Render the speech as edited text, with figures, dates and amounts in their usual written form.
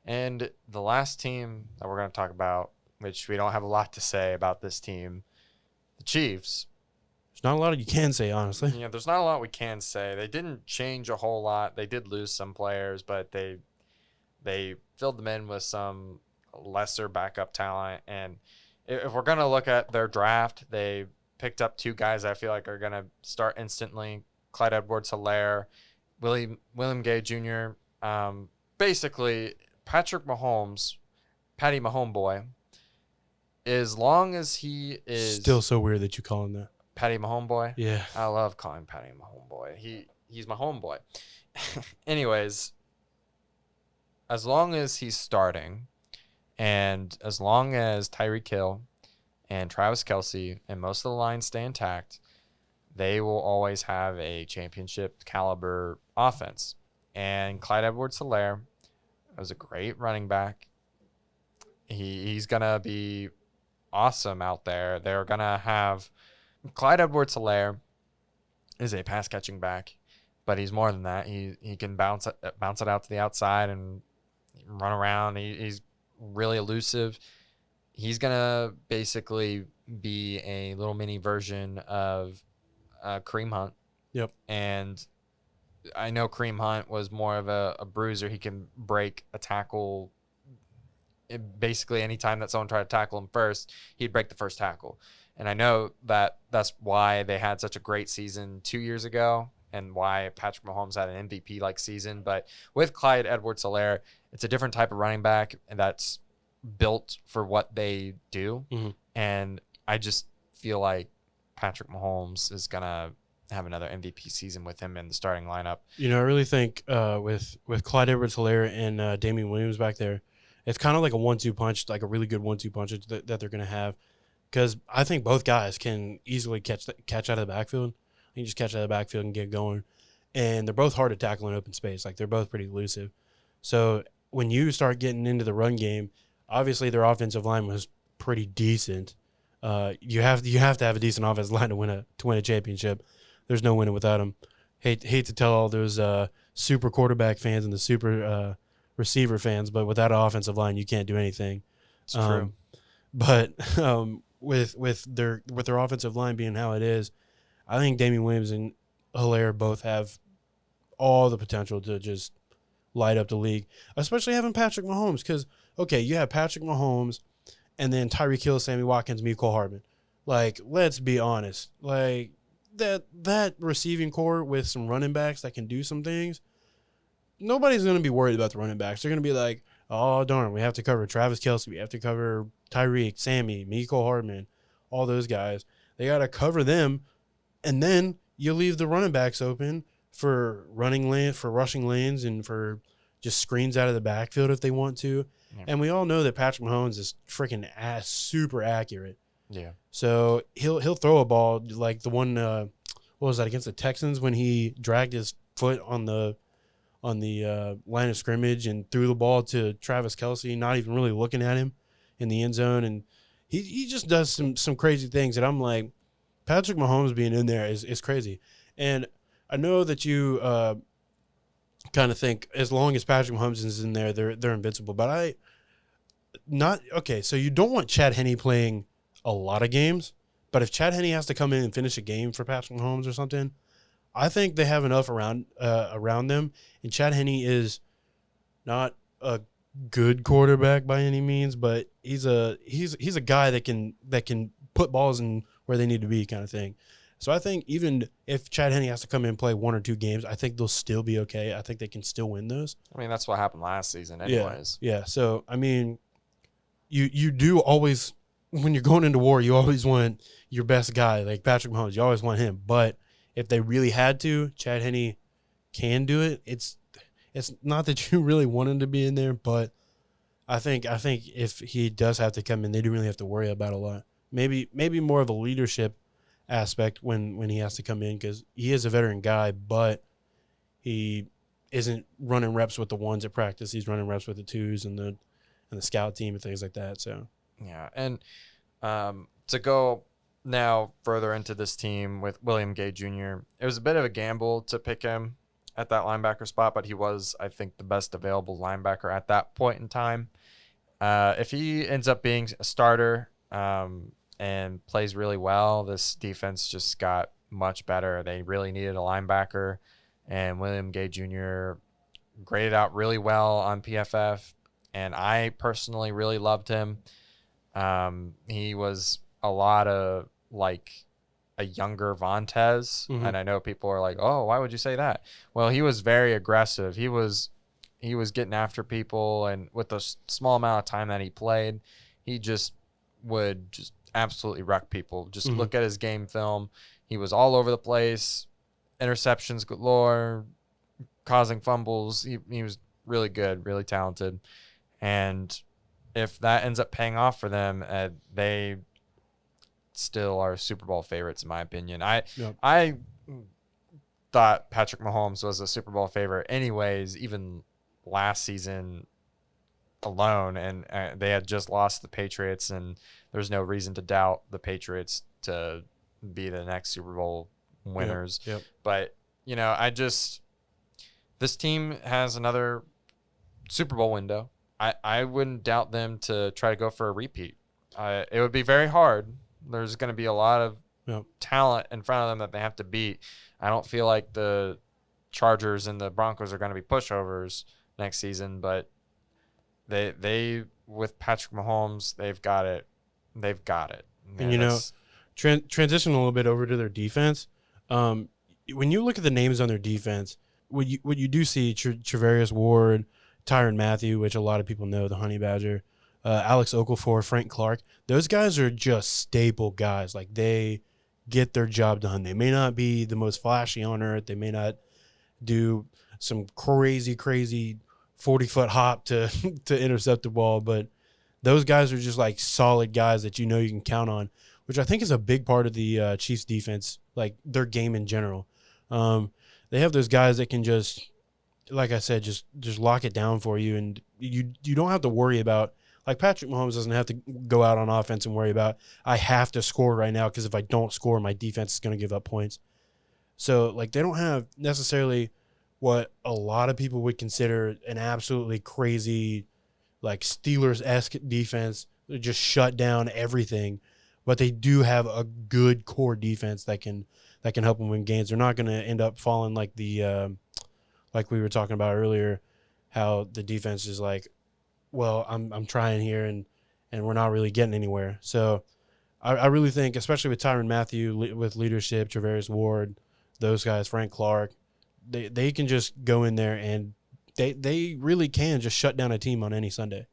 And the last team that we're going to talk about, which we don't have a lot to say about this team, the Chiefs. There's not a lot you can say, honestly. There's not a lot we can say. They didn't change a whole lot. They did lose some players, but they filled them in with some lesser backup talent. And if we're going to look at their draft, they picked up two guys I feel like are going to start instantly. Clyde Edwards-Helaire, William Gay Jr. Basically, Patrick Mahomes, Patty Mahomeboy, as long as he is Still so weird that you call him that. Patty Mahomeboy. Yeah. I love calling Patty Mahomeboy. He's my homeboy. Anyways, as long as he's starting, and as long as Tyreek Hill and Travis Kelce and most of the line stay intact, they will always have a championship caliber offense. And Clyde Edwards-Helaire was a great running back. He's gonna be awesome out there. They're gonna have Clyde Edwards-Helaire is a pass catching back, but he's more than that. He can bounce it out to the outside and run around. He's really elusive. He's gonna basically be a little mini version of Kareem Hunt. Yep. And I know Kareem Hunt was more of a bruiser. He can break a tackle. Basically, anytime that someone tried to tackle him first, he'd break the first tackle. And I know that that's why they had such a great season 2 years ago and why Patrick Mahomes had an MVP-like season. But with Clyde Edwards-Helaire, it's a different type of running back, and that's built for what they do. Mm-hmm. And I just feel like Patrick Mahomes is going to have another MVP season with him in the starting lineup. I really think with Clyde Edwards-Helaire and Damian Williams back there, it's kind of like a 1-2 punch, like a really good 1-2 punch that they're going to have. Because I think both guys can easily catch out of the backfield. You can just catch out of the backfield and get going. And they're both hard to tackle in open space. Like, they're both pretty elusive. So when you start getting into the run game, obviously their offensive line was pretty decent. You have to have a decent offensive line to win a championship. There's no winning without them. Hate to tell all those super quarterback fans and the super receiver fans, but without an offensive line, you can't do anything. It's true. But with their offensive line being how it is, I think Damian Williams and Helaire both have all the potential to just light up the league, especially having Patrick Mahomes. Because, okay, you have Patrick Mahomes and then Tyreek Hill, Sammy Watkins, Mecole Hardman. Like, let's be honest. Like, that receiving core with some running backs that can do some things, nobody's going to be worried about the running backs. They're going to be like, oh, darn, we have to cover Travis Kelce. We have to cover Tyreek, Sammy, Mecole Hardman, all those guys. They got to cover them, and then you leave the running backs open for rushing lanes, and for just screens out of the backfield if they want to. Yeah. And we all know that Patrick Mahomes is freaking super accurate. Yeah. So he'll throw a ball like the one, what was that, against the Texans when he dragged his foot on the line of scrimmage and threw the ball to Travis Kelce, not even really looking at him in the end zone. And he just does some crazy things. And I'm like, Patrick Mahomes being in there is crazy. And I know that you kind of think as long as Patrick Mahomes is in there, they're invincible. But so you don't want Chad Henne playing a lot of games. But if Chad Henne has to come in and finish a game for Patrick Mahomes or something, I think they have enough around them. And Chad Henne is not a good quarterback by any means, but he's a guy that can put balls in where they need to be, kind of thing. So I think even if Chad Henne has to come in and play 1 or 2 games, I think they'll still be okay. I think they can still win those. I mean, that's what happened last season anyways. Yeah. So, I mean, you do always, when you're going into war, you always want your best guy, like Patrick Mahomes. You always want him. But if they really had to, Chad Henne can do it. It's not that you really want him to be in there, but I think if he does have to come in, they don't really have to worry about a lot. Maybe more of a leadership aspect when he has to come in, because he is a veteran guy, but he isn't running reps with the ones at practice. He's running reps with the twos and the scout team and things like that. So yeah, and to go now further into this team with William Gay Jr., it was a bit of a gamble to pick him. at that linebacker spot, but he was, I think, the best available linebacker at that point in time. If he ends up being a starter and plays really well, this defense just got much better. They really needed a linebacker, and William Gay Jr. graded out really well on PFF, and I personally really loved him. He was a lot of like a younger Vontez, and I know people are like, "Oh, why would you say that?" Well, he was very aggressive. He was getting after people, and with the small amount of time that he played, he just would just absolutely wreck people. Just look at his game film. He was all over the place, interceptions galore, causing fumbles. He was really good, really talented. And if that ends up paying off for them, they still are Super Bowl favorites, in my opinion. I thought Patrick Mahomes was a Super Bowl favorite anyways, even last season alone, and they had just lost the Patriots, and there's no reason to doubt the Patriots to be the next Super Bowl winners. But this team has another Super Bowl window. I wouldn't doubt them to try to go for a repeat. It would be very hard. There's going to be a lot of talent in front of them that they have to beat. I don't feel like the Chargers and the Broncos are going to be pushovers next season, but they with Patrick Mahomes, they've got it. They've got it. And transition a little bit over to their defense. When you look at the names on their defense, what you do see Travarius Ward, Tyrann Mathieu, which a lot of people know, the Honey Badger, Alex Okafor, Frank Clark. Those guys are just staple guys. Like, they get their job done. They may not be the most flashy on earth. They may not do some crazy 40-foot hop to intercept the ball, but those guys are just like solid guys that you can count on, which I think is a big part of the Chiefs defense, like their game in general. They have those guys that can just, like I said, just lock it down for you, and you don't have to worry about, like, Patrick Mahomes doesn't have to go out on offense and worry about, I have to score right now because if I don't score, my defense is going to give up points. So, like, they don't have necessarily what a lot of people would consider an absolutely crazy, like, Steelers-esque defense, just shut down everything. But they do have a good core defense that can help them win games. They're not going to end up falling like like we were talking about earlier, how the defense is like, well, I'm trying here and we're not really getting anywhere. So I really think, especially with Tyrann Mathieu, with leadership, Travarius Ward, those guys, Frank Clark, they can just go in there and they really can just shut down a team on any Sunday.